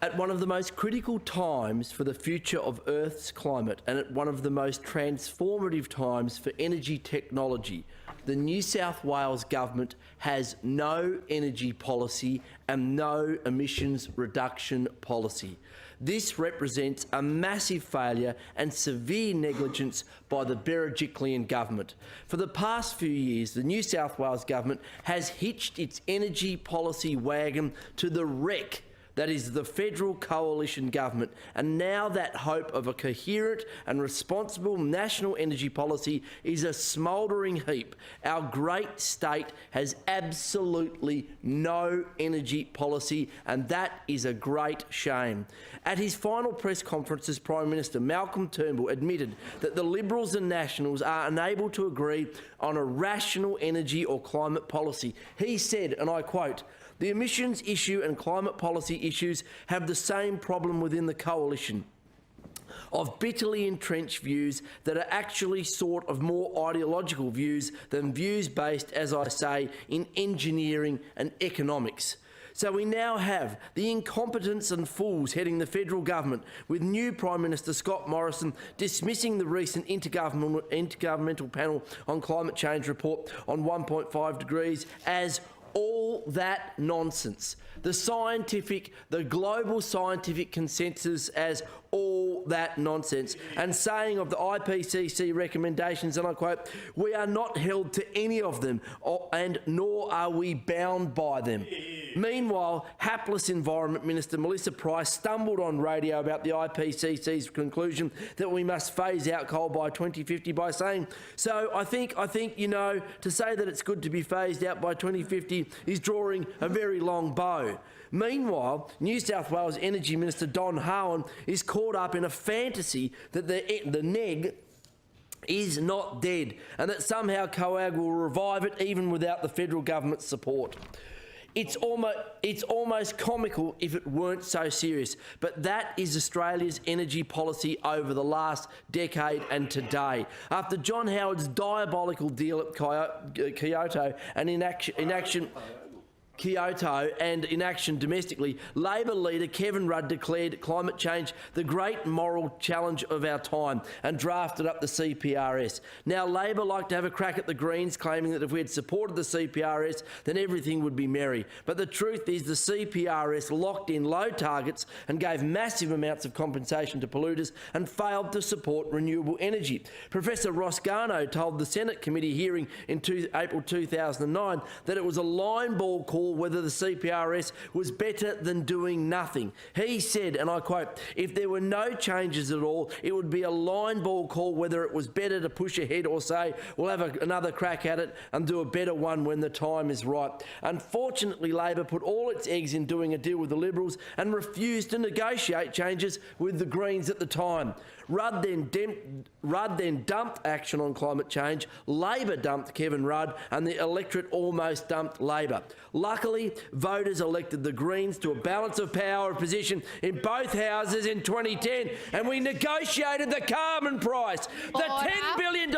At one of the most critical times for the future of Earth's climate and at one of the most transformative times for energy technology, the New South Wales Government has no energy policy and no emissions reduction policy. This represents a massive failure and severe negligence by the Berejiklian government. For the past few years, the New South Wales Government has hitched its energy policy wagon to the wreck that is the federal coalition government, and now that hope of a coherent and responsible national energy policy is a smouldering heap. Our great state has absolutely no energy policy, and that is a great shame. At his final press conference as Prime Minister, Malcolm Turnbull admitted that the Liberals and Nationals are unable to agree on a rational energy or climate policy. He said, and I quote, "The emissions issue and climate policy issues have the same problem within the coalition of bitterly entrenched views that are actually sort of more ideological views than views based, as I say, in engineering and economics." So we now have the incompetents and fools heading the federal government, with new Prime Minister Scott Morrison dismissing the recent intergovernmental panel on climate change report on 1.5 degrees as all that nonsense. The global scientific consensus as all that nonsense, and saying of the IPCC recommendations, and I quote, "We are not held to any of them, and nor are we bound by them." Meanwhile, hapless Environment Minister Melissa Price stumbled on radio about the IPCC's conclusion that we must phase out coal by 2050 by saying, "So I think, you know, to say that it's good to be phased out by 2050 is drawing a very long bow." Meanwhile, New South Wales Energy Minister Don Howan is caught up in a fantasy that the NEG is not dead and that somehow COAG will revive it even without the federal government's support. It's almost comical if it weren't so serious, but that is Australia's energy policy over the last decade and today. After John Howard's diabolical deal at Kyoto and inaction domestically, Labor leader Kevin Rudd declared climate change the great moral challenge of our time and drafted up the CPRS. Now, Labor like to have a crack at the Greens, claiming that if we had supported the CPRS, then everything would be merry. But the truth is the CPRS locked in low targets and gave massive amounts of compensation to polluters and failed to support renewable energy. Professor Ross Garnaut told the Senate committee hearing in April 2009 that it was a line ball call whether the CPRS was better than doing nothing. He said, and I quote, "If there were no changes at all, it would be a line ball call whether it was better to push ahead or say, we'll have another crack at it and do a better one when the time is right." Unfortunately, Labor put all its eggs in doing a deal with the Liberals and refused to negotiate changes with the Greens at the time. Rudd then dumped action on climate change, Labor dumped Kevin Rudd, and the electorate almost dumped Labor. Luckily, voters elected the Greens to a balance of power position in both houses in 2010, and we negotiated the carbon price, the $10 billion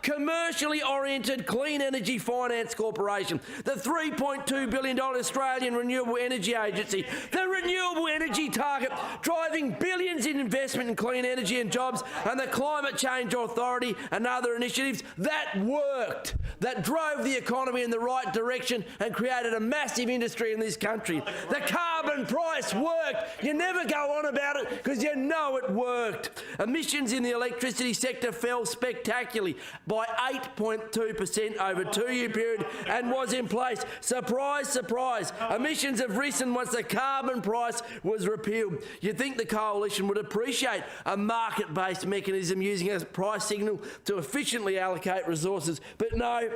commercially oriented Clean Energy Finance Corporation, the $3.2 billion Australian Renewable Energy Agency, the renewable energy target, driving billions in investment in clean energy and jobs, and the Climate Change Authority and other initiatives that worked, that drove the economy in the right direction and created a massive industry in this country. The carbon price worked. You never go on about it because you know it worked. Emissions in the electricity sector fell spectacularly by 8.2% over a 2-year period and was in place. Surprise, surprise. Emissions have risen once the carbon price was repealed. You'd think the coalition would appreciate a market-based mechanism using a price signal to efficiently allocate resources, but no.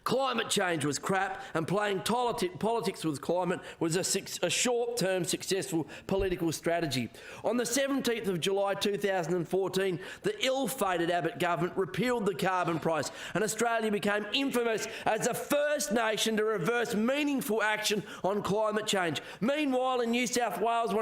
Climate change was crap, and playing politics with climate was a short-term successful political strategy. On the 17th of July 2014, the ill-fated Abbott government repealed the carbon price, and Australia became infamous as the first nation to reverse meaningful action on climate change. Meanwhile, in New South Wales,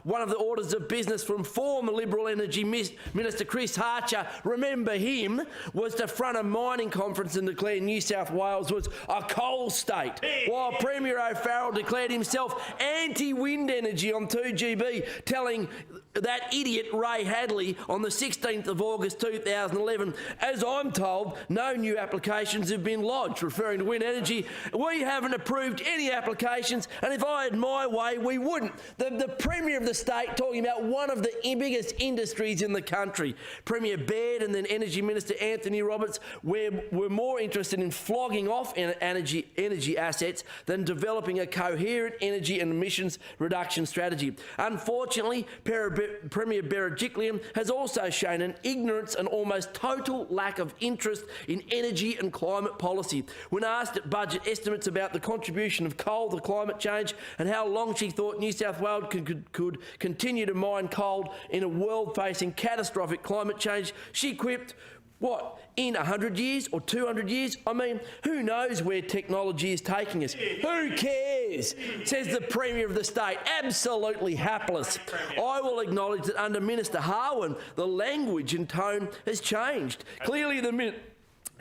one of the orders of business from former Liberal Energy Minister Chris Hartcher, remember him, was to front a mining conference and declare New South Wales was a coal state, while Premier O'Farrell declared himself anti-wind energy on 2GB, telling that idiot Ray Hadley on the 16th of August 2011, as I'm told, no new applications have been lodged. Referring to wind energy, we haven't approved any applications, and if I had my way, we wouldn't. The Premier of the state talking about one of the biggest industries in the country. Premier Baird and then Energy Minister Anthony Roberts were more interested in flogging off energy assets than developing a coherent energy and emissions reduction strategy. Unfortunately, Premier Berejiklian has also shown an ignorance and almost total lack of interest in energy and climate policy. When asked at budget estimates about the contribution of coal to climate change and how long she thought New South Wales could continue to mine coal in a world facing catastrophic climate change, she quipped, what, in 100 years or 200 years? I mean, who knows where technology is taking us? Who cares? Says the Premier of the state, absolutely hapless. I will acknowledge that under Minister Harwin, the language and tone has changed.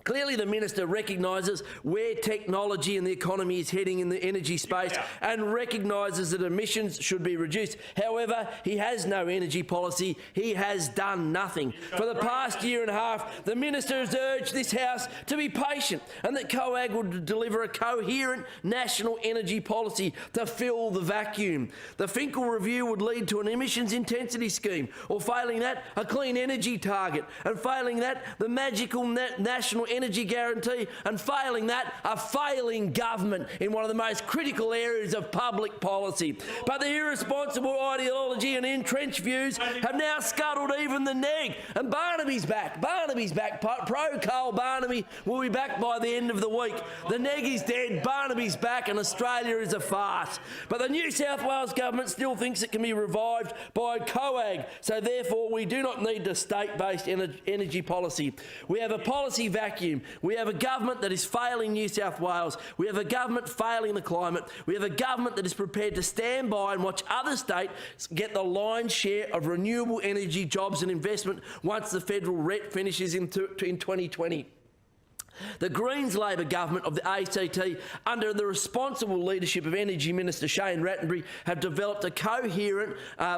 Clearly the Minister recognises where technology and the economy is heading in the energy space and recognises that emissions should be reduced. However, he has no energy policy. He has done nothing. For the past year and a half, the Minister has urged this House to be patient and that COAG would deliver a coherent national energy policy to fill the vacuum. The Finkel review would lead to an emissions intensity scheme, or failing that, a clean energy target, and failing that, the magical national energy guarantee, and failing that, a failing government in one of the most critical areas of public policy. But the irresponsible ideology and entrenched views have now scuttled even the neg. And Barnaby's back. Barnaby's back. Pro-coal Barnaby will be back by the end of the week. The neg is dead, Barnaby's back, and Australia is a farce. But the New South Wales government still thinks it can be revived by COAG, so therefore we do not need a state-based energy policy. We have a policy vacuum. We have a government that is failing New South Wales. We have a government failing the climate. We have a government that is prepared to stand by and watch other states get the lion's share of renewable energy jobs and investment once the federal RET finishes in 2020. The Greens-Labor government of the ACT, under the responsible leadership of Energy Minister Shane Rattenbury, have developed a coherent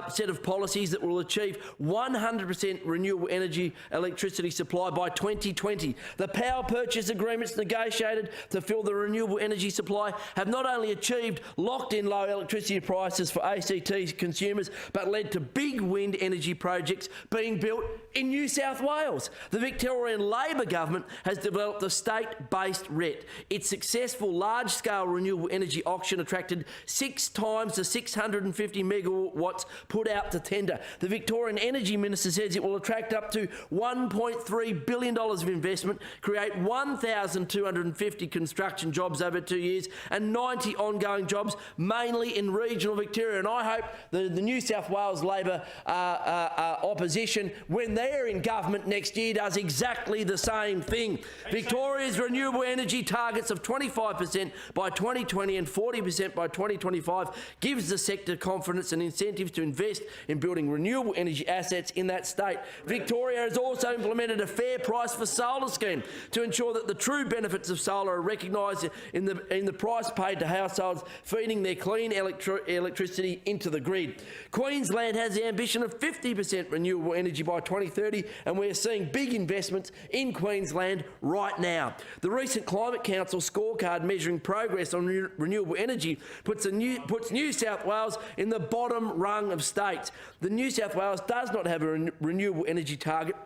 set of policies that will achieve 100% renewable energy electricity supply by 2020. The power purchase agreements negotiated to fill the renewable energy supply have not only achieved locked-in low electricity prices for ACT consumers, but led to big wind energy projects being built in New South Wales. The Victorian Labor government has developed a state-based RET. Its successful large-scale renewable energy auction attracted 6 times the 650 megawatts put out to tender. The Victorian Energy Minister says it will attract up to $1.3 billion of investment, create 1,250 construction jobs over 2 years and 90 ongoing jobs, mainly in regional Victoria. And I hope the New South Wales Labor opposition, when they're in government next year, does exactly the same thing. Victoria's renewable energy targets of 25% by 2020 and 40% by 2025 gives the sector confidence and incentives to invest in building renewable energy assets in that state. Victoria has also implemented a fair price for solar scheme to ensure that the true benefits of solar are recognised in the price paid to households feeding their clean electricity into the grid. Queensland has the ambition of 50% renewable energy by 2030, and we're seeing big investments in Queensland right now. The recent Climate Council scorecard measuring progress on renewable energy puts New South Wales in the bottom rung of states. The New South Wales does not have a renewable energy target,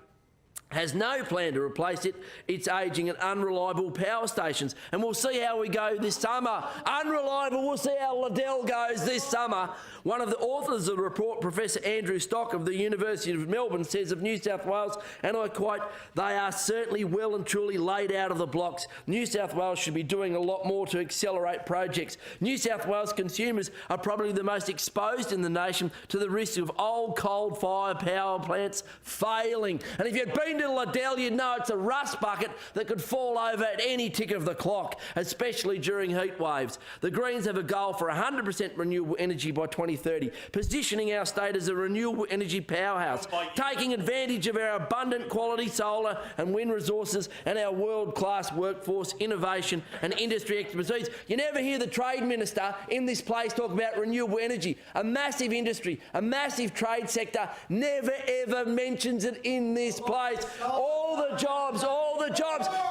has no plan to replace it. It's ageing and unreliable power stations. And we'll see how we go this summer. Unreliable, we'll see how Liddell goes this summer. One of the authors of the report, Professor Andrew Stock of the University of Melbourne, says of New South Wales, and I quote, "They are certainly well and truly laid out of the blocks. New South Wales should be doing a lot more to accelerate projects. New South Wales consumers are probably the most exposed in the nation to the risk of old coal-fired power plants failing." And if you'd been been to Liddell, you know it's a rust bucket that could fall over at any tick of the clock, especially during heat waves. The Greens have a goal for 100% renewable energy by 2030, positioning our state as a renewable energy powerhouse, taking advantage of our abundant quality solar and wind resources and our world-class workforce, innovation and industry expertise. You never hear the Trade Minister in this place talk about renewable energy, a massive industry, a massive trade sector, never ever mentions it in this place. All the jobs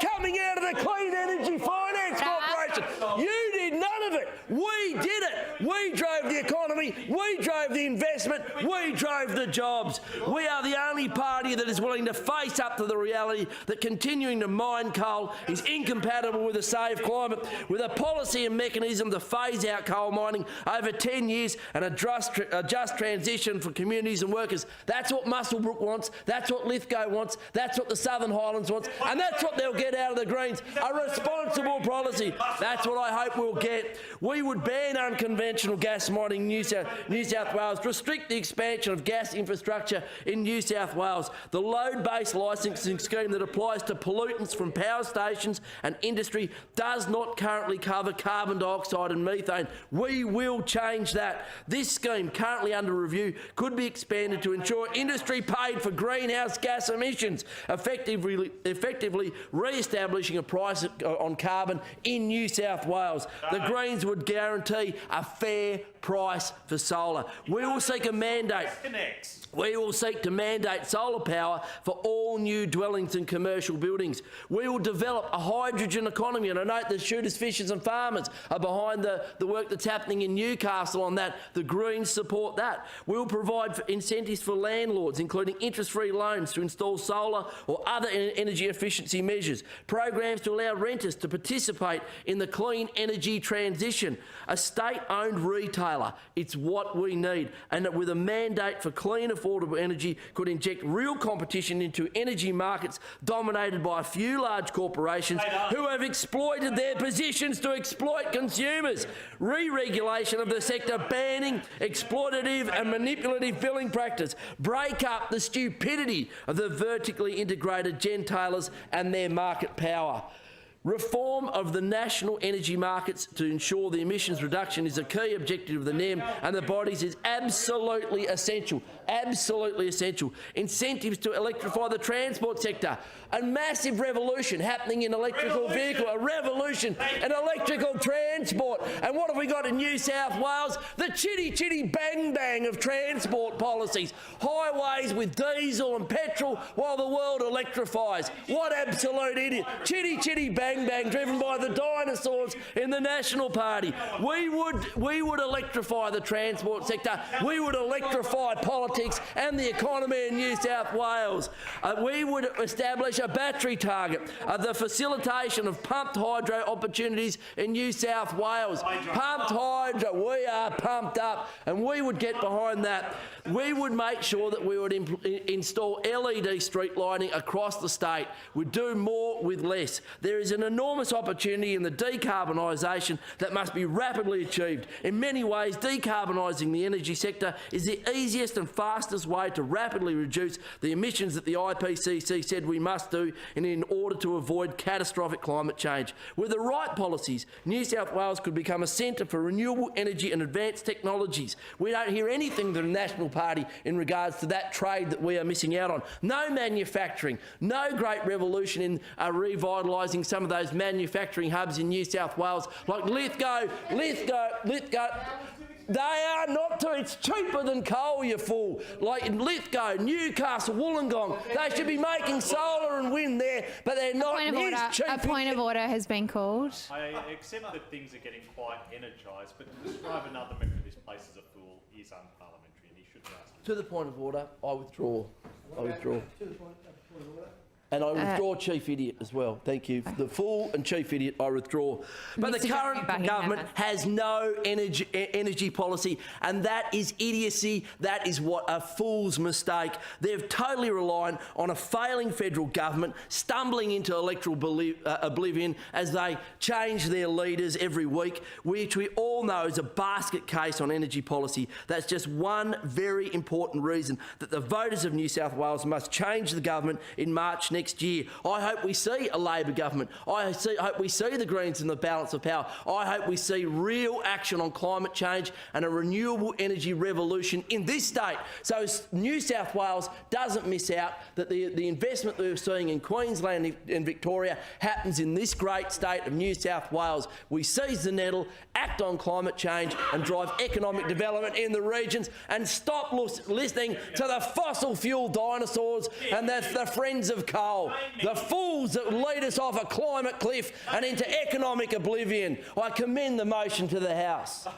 coming out of the Clean Energy Finance Corporation. You did none of it. We did it. We drove the economy. We drove the investment. We drove the jobs. We are the only party that is willing to face up to the reality that continuing to mine coal is incompatible with a safe climate, with a policy and mechanism to phase out coal mining over 10 years and a just transition for communities and workers. That's what Muswellbrook wants. That's what Lithgow wants. That's what the Southern Highlands wants. And that's what they'll get out of the Greens, a responsible policy. That's what I hope we'll get. We would ban unconventional gas mining in New South Wales, restrict the expansion of gas infrastructure in New South Wales. The load-based licensing scheme that applies to pollutants from power stations and industry does not currently cover carbon dioxide and methane. We will change that. This scheme, currently under review, could be expanded to ensure industry paid for greenhouse gas emissions, effectively re-establishing a price on carbon in New South Wales. The Greens would guarantee a fair price for solar. We will seek a mandate. We will seek to mandate solar power for all new dwellings and commercial buildings. We will develop a hydrogen economy, and I note that shooters, fishers and farmers are behind the work that's happening in Newcastle on that. The Greens support that. We will provide incentives for landlords, including interest-free loans to install solar or other energy efficiency measures, programs to allow renters to participate in the clean energy transition, a state-owned retailer. It's what we need, and with a mandate for clean, affordable energy could inject real competition into energy markets dominated by a few large corporations who have exploited their positions to exploit consumers. Re-regulation of the sector, banning exploitative and manipulative billing practice, break up the stupidity of the vertically integrated gentailers and their market power. Reform of the national energy markets to ensure the emissions reduction is a key objective of the NEM and the bodies is absolutely essential. Absolutely essential. Incentives to electrify the transport sector. A massive revolution happening in electrical vehicle, a revolution in electrical transport. And what have we got in New South Wales? The chitty bang bang of transport policies. Highways with diesel and petrol while the world electrifies. What absolute idiot. Chitty bang bang driven by the dinosaurs in the National Party. We would electrify the transport sector. We would electrify politics and the economy in New South Wales. We would establish a battery target, the facilitation of pumped hydro opportunities in New South Wales. Pumped hydro, we are pumped up, and we would get behind that. We would make sure that we would install LED street lighting across the state. We'd do more with less. There is an enormous opportunity in the decarbonisation that must be rapidly achieved. In many ways, decarbonising the energy sector is the easiest and fastest way to rapidly reduce the emissions that the IPCC said we must do in order to avoid catastrophic climate change. With the right policies, New South Wales could become a centre for renewable energy and advanced technologies. We don't hear anything from the National Party in regards to that trade that we are missing out on. No manufacturing, no great revolution in revitalising some of those manufacturing hubs in New South Wales like Lithgow. They are not too. It's cheaper than coal, you fool. Like in Lithgow, Newcastle, Wollongong, they should be making solar and wind there, but they're not. A point of order has been called. I accept that things are getting quite energised, but to describe another member of this place as a fool is unparliamentary, and he shouldn't ask. To the point of order, I withdraw. I withdraw. To the point of order. And I withdraw Chief Idiot as well. Thank you. The fool and Chief Idiot, I withdraw. But the current government has no energy policy, and that is idiocy. That is what a fool's mistake. They're totally reliant on a failing federal government stumbling into electoral oblivion as they change their leaders every week, which we all know is a basket case on energy policy. That's just one very important reason that the voters of New South Wales must change the government in March next year. I hope we see a Labor government. I hope we see the Greens in the balance of power. I hope we see real action on climate change and a renewable energy revolution in this state, so New South Wales doesn't miss out, that the investment that we're seeing in Queensland and Victoria happens in this great state of New South Wales. We seize the nettle, act on climate change and drive economic development in the regions, and stop listening to the fossil fuel dinosaurs and the friends of coal. The fools that lead us off a climate cliff and into economic oblivion. I commend the motion to the House.